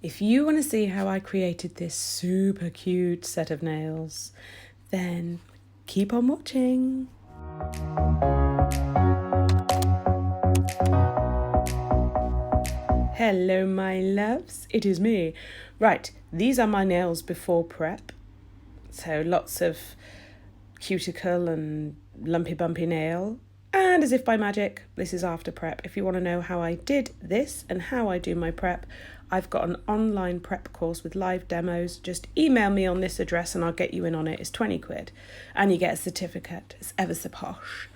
If you want to see how I created this super cute set of nails, then keep on watching. Hello my loves, it is me. Right, these are my nails before prep. So lots of cuticle and lumpy bumpy nail. And as if by magic, this is after prep. If you want to know how I did this and how I do my prep, I've got an online prep course with live demos. Just email me on this address and I'll get you in on it. It's 20 quid. And you get a certificate. It's ever so posh.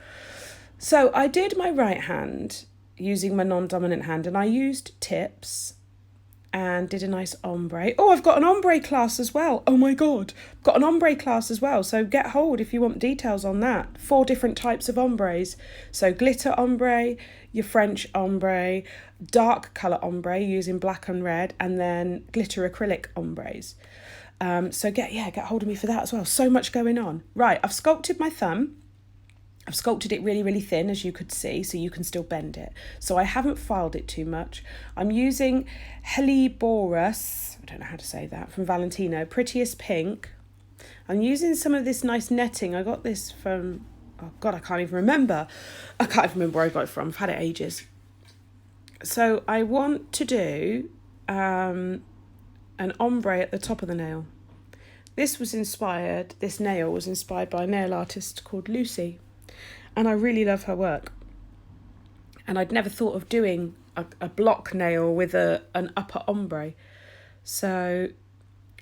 So I did my right hand using my non-dominant hand, and I used tips and did a nice ombre. Oh, I've got an ombre class as well. Oh my God, got an ombre class as well. So get hold if you want details on that. 4 different types of ombres. So glitter ombre, your French ombre, dark colour ombre using black and red, and then glitter acrylic ombres. So get hold of me for that as well. So much going on. Right, I've sculpted my thumb. I've sculpted it really, really thin, as you could see, so you can still bend it. So I haven't filed it too much. I'm using Helleborus, I don't know how to say that, from Valentino, Prettiest Pink. I'm using some of this nice netting. I got this from, oh God, I can't even remember. I can't even remember where I got it from. I've had it ages. So I want to do an ombre at the top of the nail. This nail was inspired by a nail artist called Lucy. And I really love her work. And I'd never thought of doing a block nail with an upper ombre. So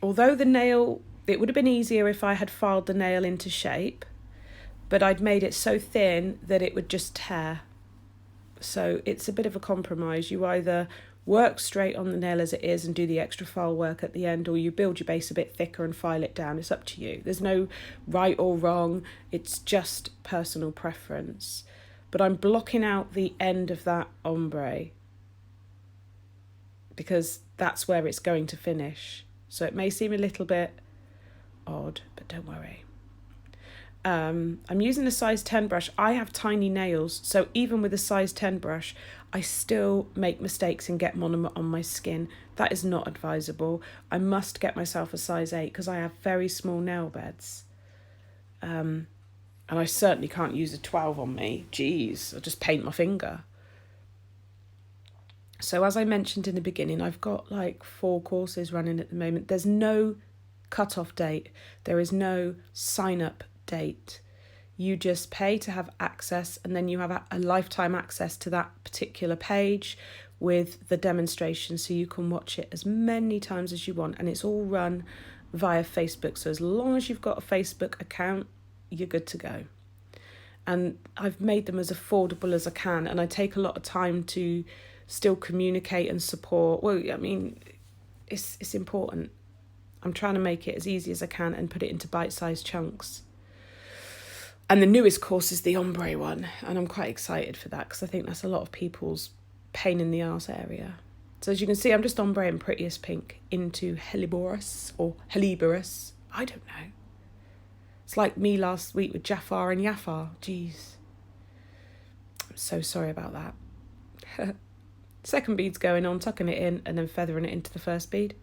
although the nail, it would have been easier if I had filed the nail into shape, but I'd made it so thin that it would just tear. So it's a bit of a compromise. You either work straight on the nail as it is and do the extra file work at the end, or you build your base a bit thicker and file it down. It's up to you. There's no right or wrong. It's just personal preference. But I'm blocking out the end of that ombre because that's where it's going to finish. So it may seem a little bit odd, but don't worry. I'm using a size 10 brush. I have tiny nails, so even with a size 10 brush, I still make mistakes and get monomer on my skin. That is not advisable. I must get myself a size 8 because I have very small nail beds. And I certainly can't use a 12 on me. Jeez, I'll just paint my finger. So as I mentioned in the beginning, I've got like 4 courses running at the moment. There's no cut-off date. There is no sign-up date. You just pay to have access, and then you have a lifetime access to that particular page with the demonstration, so you can watch it as many times as you want, and it's all run via Facebook. So as long as you've got a Facebook account, you're good to go. And I've made them as affordable as I can, and I take a lot of time to still communicate and support. Well, I mean, it's important. I'm trying to make it as easy as I can and put it into bite-sized chunks. And the newest course is the ombre one, and I'm quite excited for that because I think that's a lot of people's pain in the arse area. So as you can see, I'm just ombre and Prettiest Pink into Helleborus or Helleborus. I don't know. It's like me last week with Jafar and Yafar. Jeez. I'm so sorry about that. Second bead's going on, tucking it in and then feathering it into the first bead.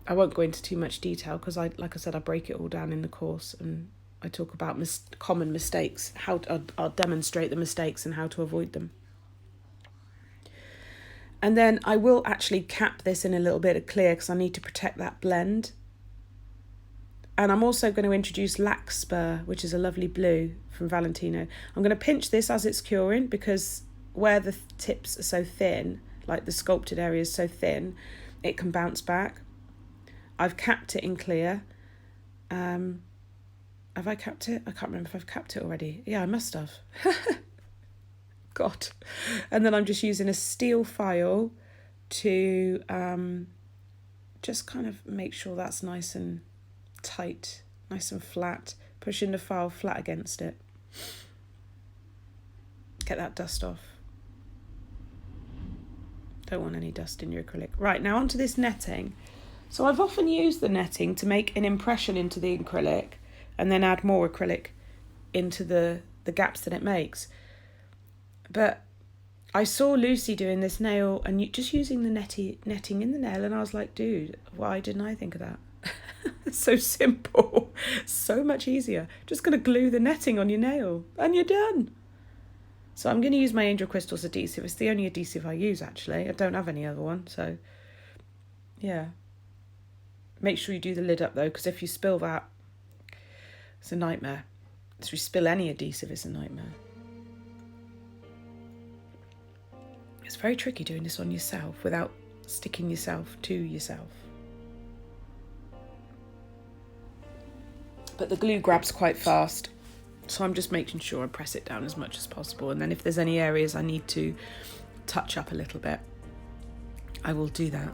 I won't go into too much detail because, like I said, I break it all down in the course and I talk about common mistakes. I'll demonstrate the mistakes and how to avoid them. And then I will actually cap this in a little bit of clear because I need to protect that blend. And I'm also going to introduce Lackspur, which is a lovely blue from Valentino. I'm going to pinch this as it's curing because where the tips are so thin, like the sculpted area is so thin, it can bounce back. I've capped it in clear. Have I capped it? I can't remember if I've capped it already. Yeah, I must have. God. And then I'm just using a steel file to just kind of make sure that's nice and tight, nice and flat. Pushing the file flat against it. Get that dust off. Don't want any dust in your acrylic. Right, now onto this netting. So I've often used the netting to make an impression into the acrylic and then add more acrylic into the gaps that it makes. But I saw Lucy doing this nail and just using the netting in the nail, and I was like, dude, why didn't I think of that? It's so simple, so much easier. Just going to glue the netting on your nail and you're done. So I'm going to use my Angel Crystals adhesive. It's the only adhesive I use, actually. I don't have any other one, so yeah. Make sure you do the lid up, though, because if you spill that, it's a nightmare. If you spill any adhesive, it's a nightmare. It's very tricky doing this on yourself without sticking yourself to yourself. But the glue grabs quite fast, so I'm just making sure I press it down as much as possible, and then if there's any areas I need to touch up a little bit, I will do that.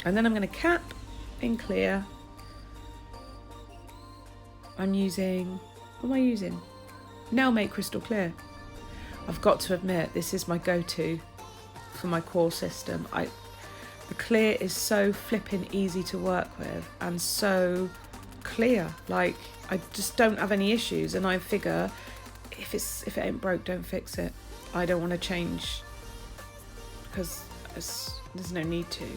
And then I'm going to cap in clear. I'm using, what am I using? Nail Mate Crystal Clear. I've got to admit, this is my go-to for my core system. The clear is so flipping easy to work with and so clear. Like, I just don't have any issues, and I figure if it ain't broke, don't fix it. I don't want to change because there's no need to.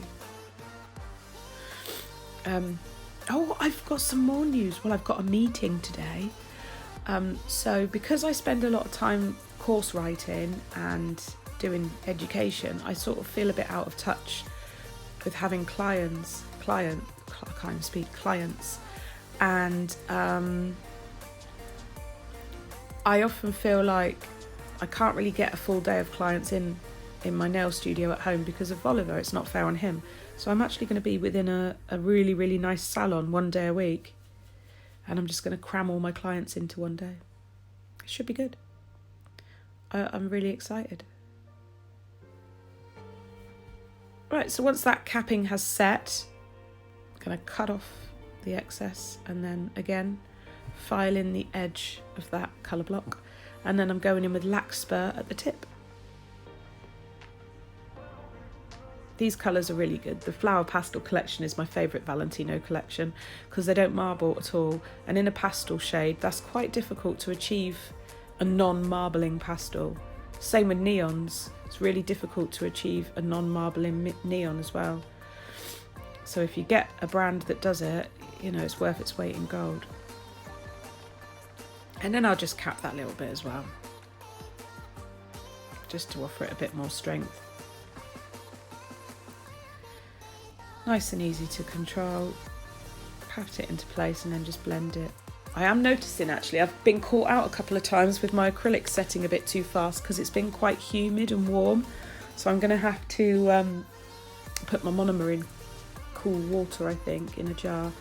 Oh, I've got some more news. Well, I've got a meeting today. So because I spend a lot of time course writing and doing education, I sort of feel a bit out of touch with having clients, and I often feel like I can't really get a full day of clients in my nail studio at home because of Oliver. It's not fair on him. So I'm actually going to be within a really, really nice salon one day a week, and I'm just going to cram all my clients into one day. It should be good. I'm really excited. Right, so once that capping has set, I'm going to cut off the excess and then again file in the edge of that colour block, and then I'm going in with Lackspur at the tip. These colours are really good. The Flower Pastel collection is my favourite Valentino collection because they don't marble at all, and in a pastel shade that's quite difficult to achieve a non-marbling pastel. Same with neons. It's really difficult to achieve a non-marbling neon as well. So if you get a brand that does it, you know, it's worth its weight in gold. And then I'll just cap that little bit as well, just to offer it a bit more strength. Nice and easy to control. Pat it into place and then just blend it. I am noticing, actually, I've been caught out a couple of times with my acrylic setting a bit too fast because it's been quite humid and warm. So I'm going to have to put my monomer in cool water, I think, in a jar,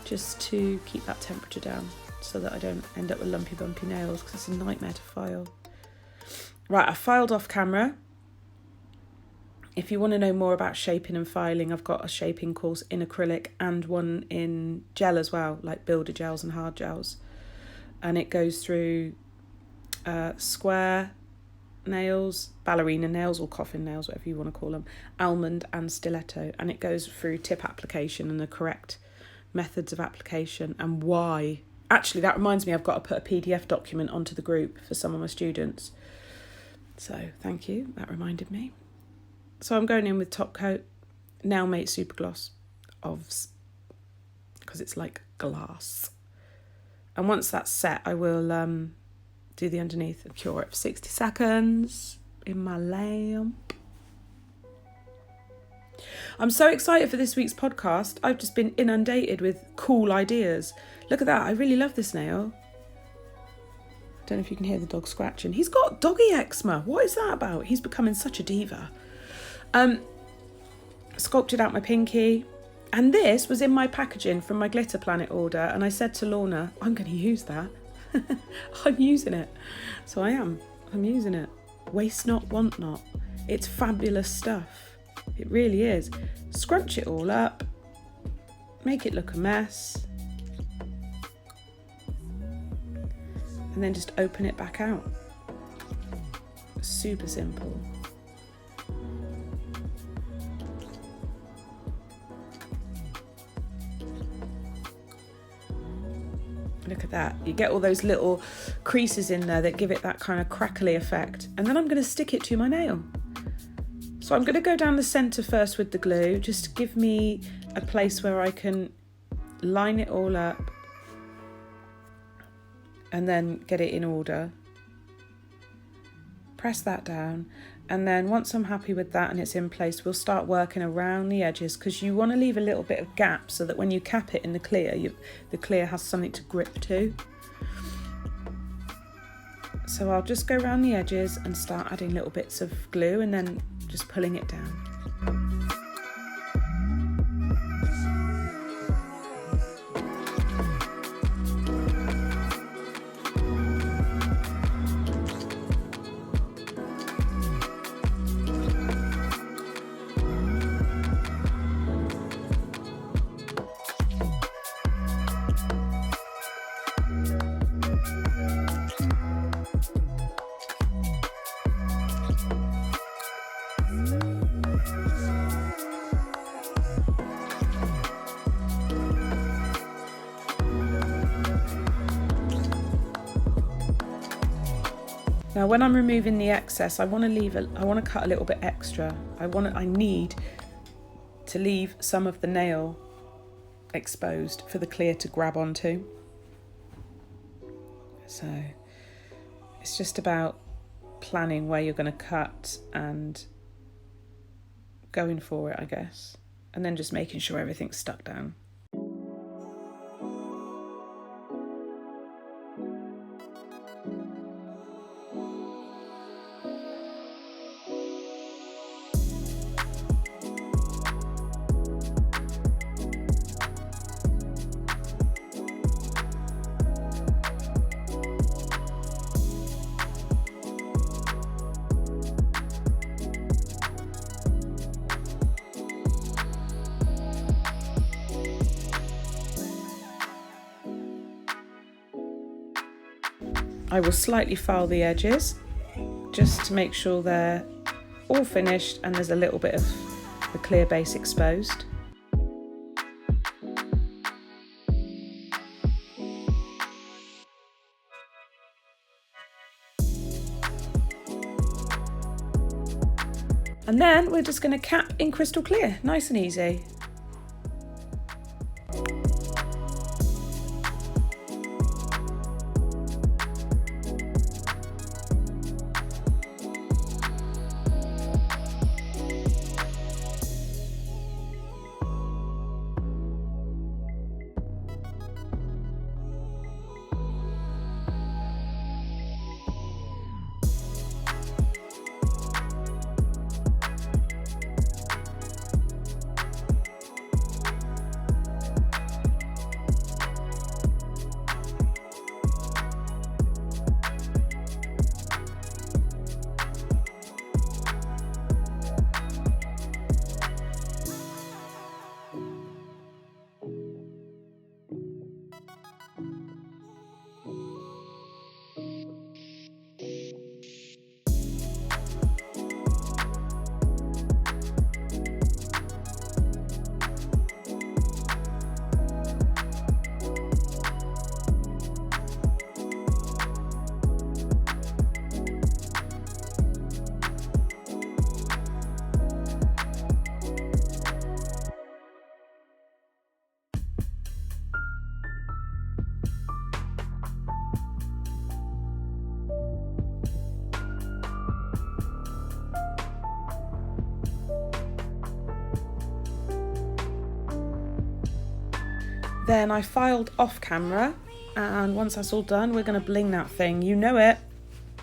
just to keep that temperature down so that I don't end up with lumpy bumpy nails, because it's a nightmare to file. Right, I filed off camera. If you want to know more about shaping and filing, I've got a shaping course in acrylic and one in gel as well, like builder gels and hard gels. And it goes through square nails, ballerina nails or coffin nails, whatever you want to call them, almond and stiletto. And it goes through tip application and the correct methods of application and why. Actually, that reminds me, I've got to put a PDF document onto the group for some of my students. So thank you, that reminded me. So I'm going in with top coat, Nail Mate Super Gloss, OVS, because it's like glass. And once that's set, I will do the underneath and cure it for 60 seconds in my lamp. I'm so excited for this week's podcast. I've just been inundated with cool ideas. Look at that, I really love this nail. I don't know if you can hear the dog scratching. He's got doggy eczema. What is that about? He's becoming such a diva. Sculpted out my pinky, and this was in my packaging from my Glitter Planet order, and I said to Lorna, I'm going to use that. I'm using it. So I'm using it. Waste not, want not. It's fabulous stuff. It really is. Scrunch it all up, make it look a mess, and then just open it back out. Super simple. Look at that. You get all those little creases in there that give it that kind of crackly effect. And then I'm going to stick it to my nail. So I'm going to go down the centre first with the glue, just to give me a place where I can line it all up and then get it in order. Press that down. And then once I'm happy with that and it's in place, we'll start working around the edges, because you want to leave a little bit of gap so that when you cap it in the clear, the clear has something to grip to. So I'll just go around the edges and start adding little bits of glue and then just pulling it down. Now when I'm removing the excess, I want to cut a little bit extra. I need to leave some of the nail exposed for the clear to grab onto. So it's just about planning where you're going to cut and going for it, I guess. And then just making sure everything's stuck down. I will slightly file the edges just to make sure they're all finished and there's a little bit of the clear base exposed. And then we're just going to cap in crystal clear, nice and easy. Then I filed off camera, and once that's all done, we're gonna bling that thing. You know it.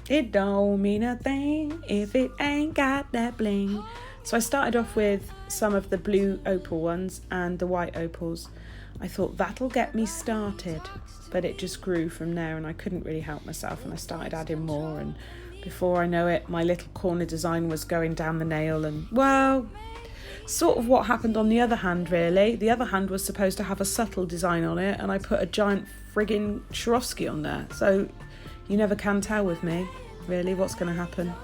It don't mean a thing if it ain't got that bling. So I started off with some of the blue opal ones and the white opals. I thought that'll get me started, but it just grew from there and I couldn't really help myself, and I started adding more, and before I know it, my little corner design was going down the nail, and well, sort of what happened on the other hand, really. The other hand was supposed to have a subtle design on it, and I put a giant friggin' Swarovski on there. So you never can tell with me, really, what's going to happen.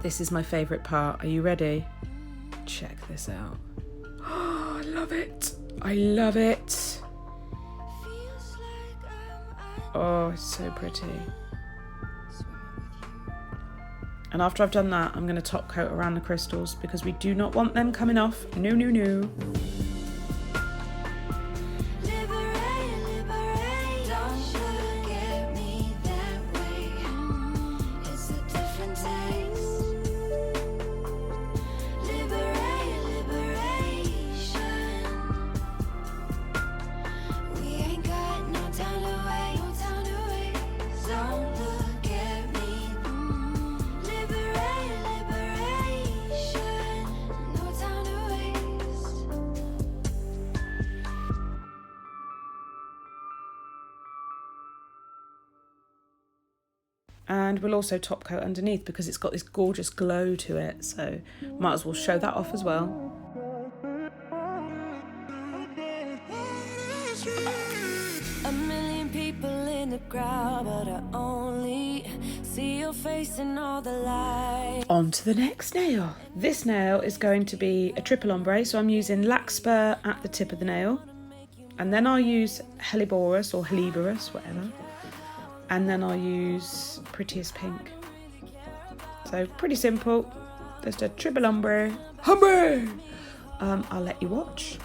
This is my favourite part. Are you ready? Check this out. Oh, I love it. I love it. Oh, it's so pretty. And after I've done that, I'm going to top coat around the crystals because we do not want them coming off. No, no, no. And we'll also top coat underneath because it's got this gorgeous glow to it, so might as well show that off as well. A million people in the crowd, but I only see your face in all the light. On to the next nail. This nail is going to be a triple ombre, so I'm using Lackspur at the tip of the nail, and then I'll use Helleborus or Helleborus, whatever. And then I'll use Prettiest pink. So pretty simple, just a triple ombre. Ombre! I'll let you watch.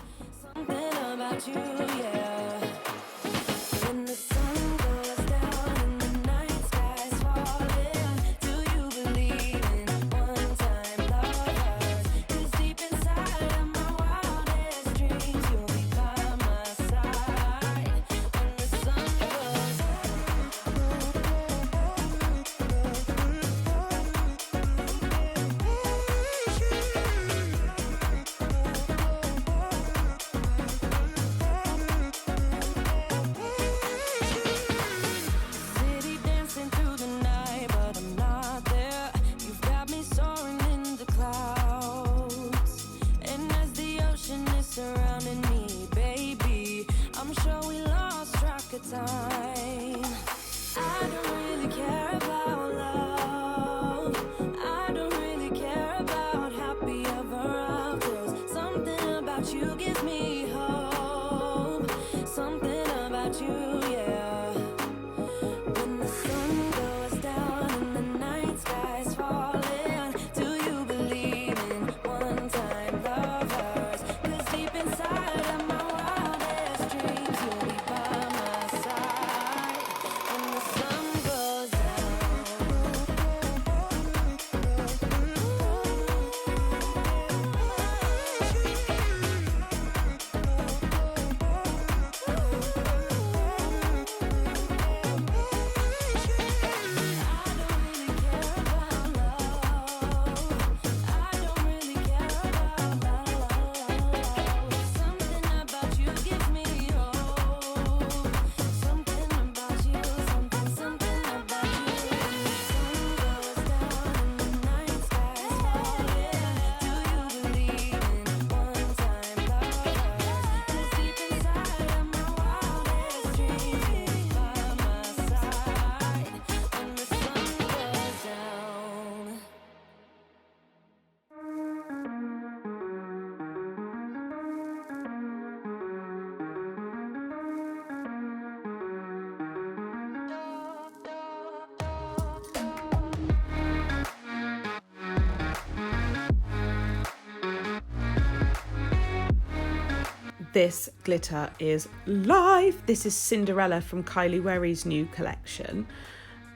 This glitter is live. This is Cinderella from Kylea Wherry's new collection,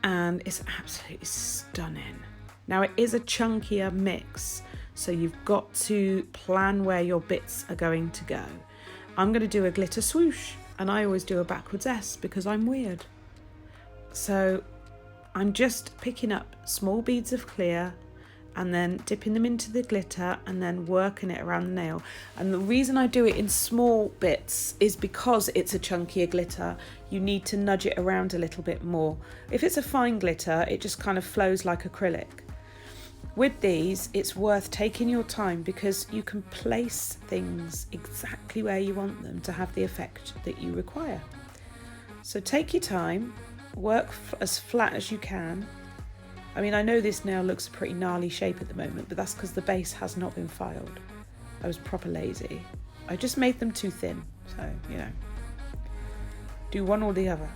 and it's absolutely stunning. Now it is a chunkier mix, so you've got to plan where your bits are going to go. I'm going to do a glitter swoosh, and I always do a backwards S because I'm weird. So I'm just picking up small beads of clear and then dipping them into the glitter and then working it around the nail. And the reason I do it in small bits is because it's a chunkier glitter. You need to nudge it around a little bit more. If it's a fine glitter, it just kind of flows like acrylic. With these, it's worth taking your time because you can place things exactly where you want them to have the effect that you require. So take your time, work as flat as you can, I mean, I know this nail looks a pretty gnarly shape at the moment, but that's because the base has not been filed. I was proper lazy. I just made them too thin, so, you know. Do one or the other,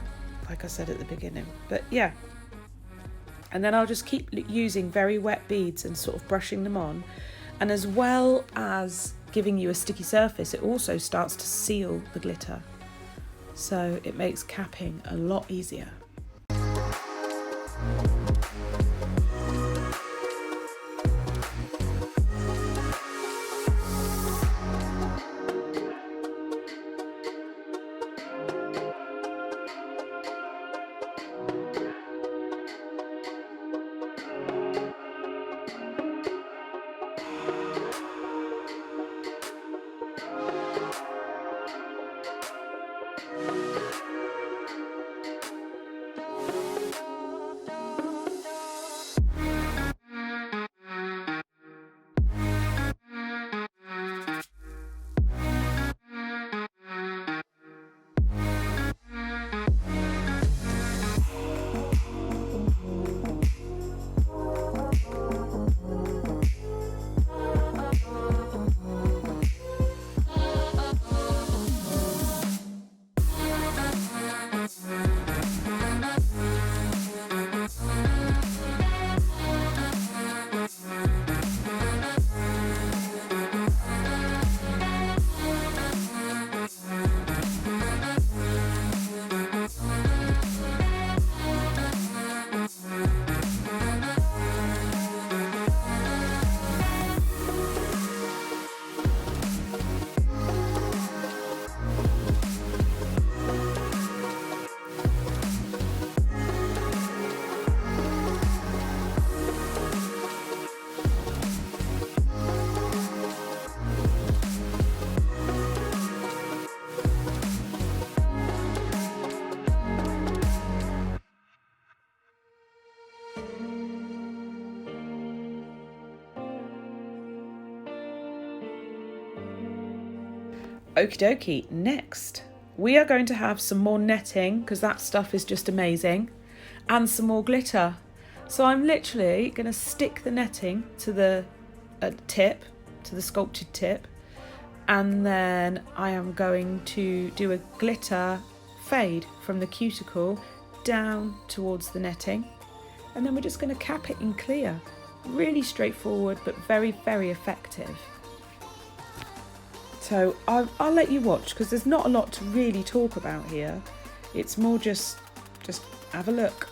like I said at the beginning. But yeah. And then I'll just keep using very wet beads and sort of brushing them on. And as well as giving you a sticky surface, it also starts to seal the glitter. So it makes capping a lot easier. Okie dokie, next we are going to have some more netting because that stuff is just amazing, and some more glitter. So I'm literally going to stick the netting to the tip, to the sculpted tip, and then I am going to do a glitter fade from the cuticle down towards the netting, and then we're just going to cap it in clear. Really straightforward but very, very effective. So I'll let you watch because there's not a lot to really talk about here. It's more just have a look.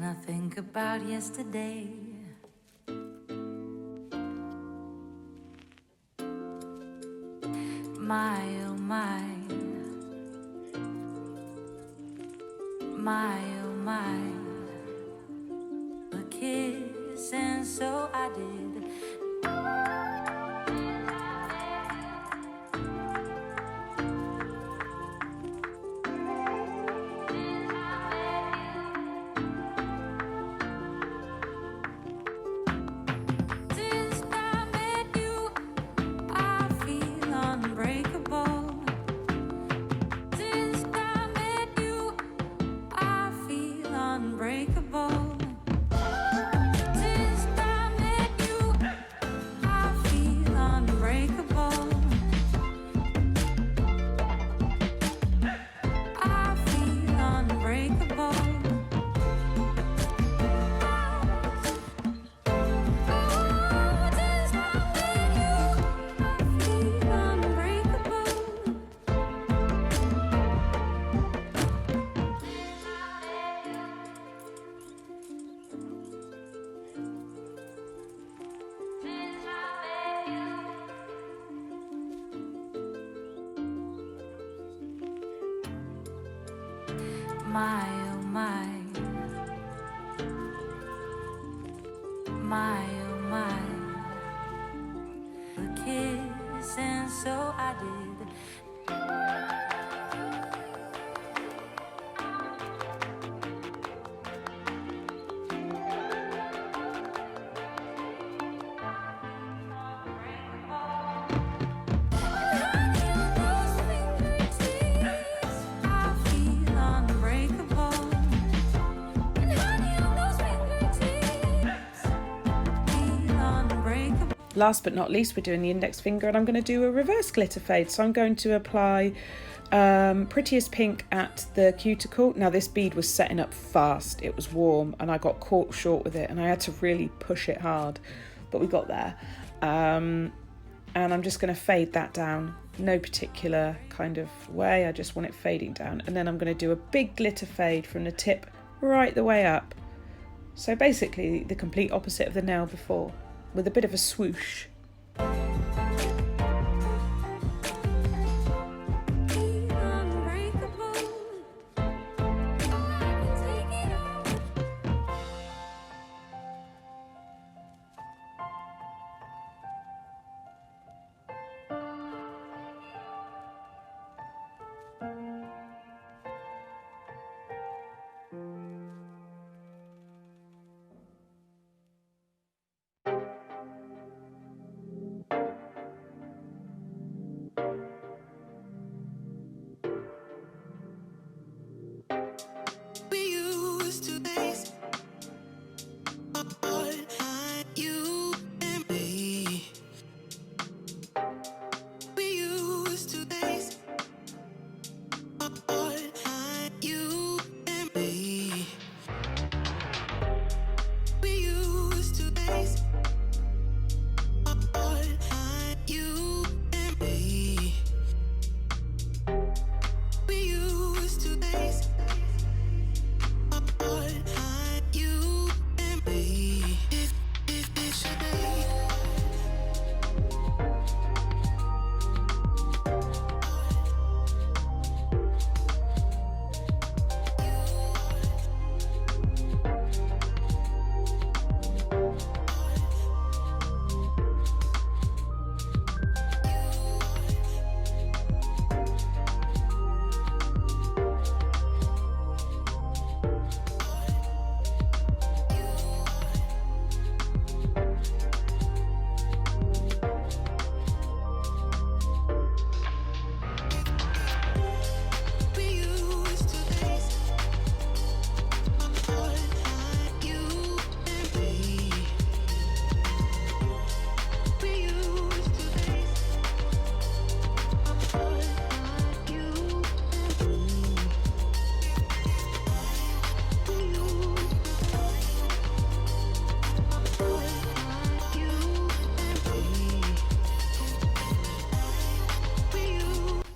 I think about yesterday. My, oh my. My, oh my. A kiss, and so I did. My, oh my. My, oh my. A kiss, and so I did. Last but not least, we're doing the index finger, and I'm going to do a reverse glitter fade. So I'm going to apply Prettiest Pink at the cuticle. Now this bead was setting up fast, it was warm, and I got caught short with it, and I had to really push it hard, but we got there. And I'm just going to fade that down, no particular kind of way, I just want it fading down. And then I'm going to do a big glitter fade from the tip right the way up. So basically the complete opposite of the nail before, with a bit of a swoosh.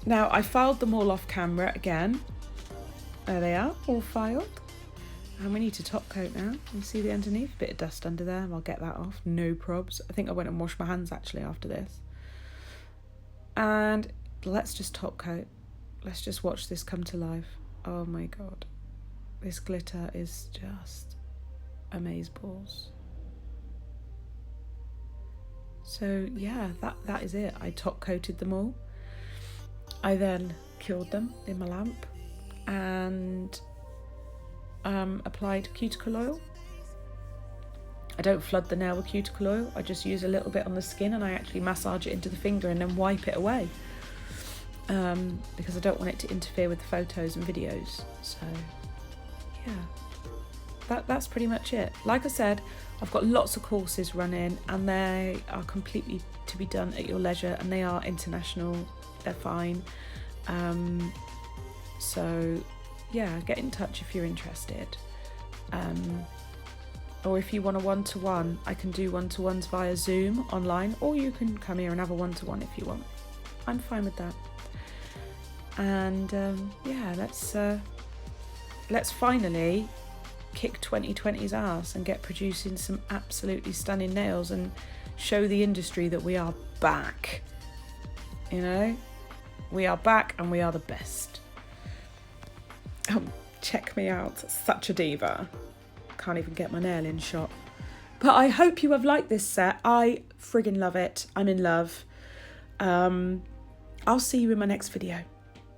Now I filed them all off camera again. There they are, all filed. And we need to top coat now. You see the underneath? Bit of dust under there. I'll get that off. No probs. I think I went and washed my hands actually after this. And let's just top coat. Let's just watch this come to life. Oh my god. This glitter is just amazeballs. So yeah, that is it. I top coated them all. I then cured them in my lamp and applied cuticle oil. I don't flood the nail with cuticle oil. I just use a little bit on the skin and I actually massage it into the finger and then wipe it away, because I don't want it to interfere with the photos and videos. So yeah, that's pretty much it. Like I said, I've got lots of courses running and they are completely to be done at your leisure, and they are international. They're fine. So yeah, get in touch if you're interested. Or if you want a one-to-one, I can do one-to-ones via Zoom online, or you can come here and have a one-to-one if you want. I'm fine with that. And yeah, let's finally kick 2020's ass and get producing some absolutely stunning nails and show the industry that we are back. You know, we are back and we are the best. Check me out, such a diva. Can't even get my nail in shot. But I hope you have liked this set. I friggin' love it. I'm in love. I'll see you in my next video.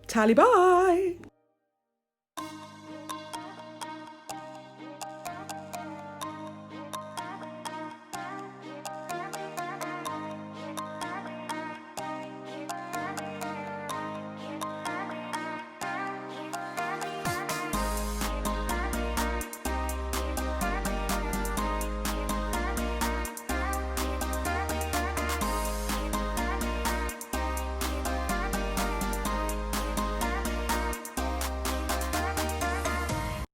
Tally bye!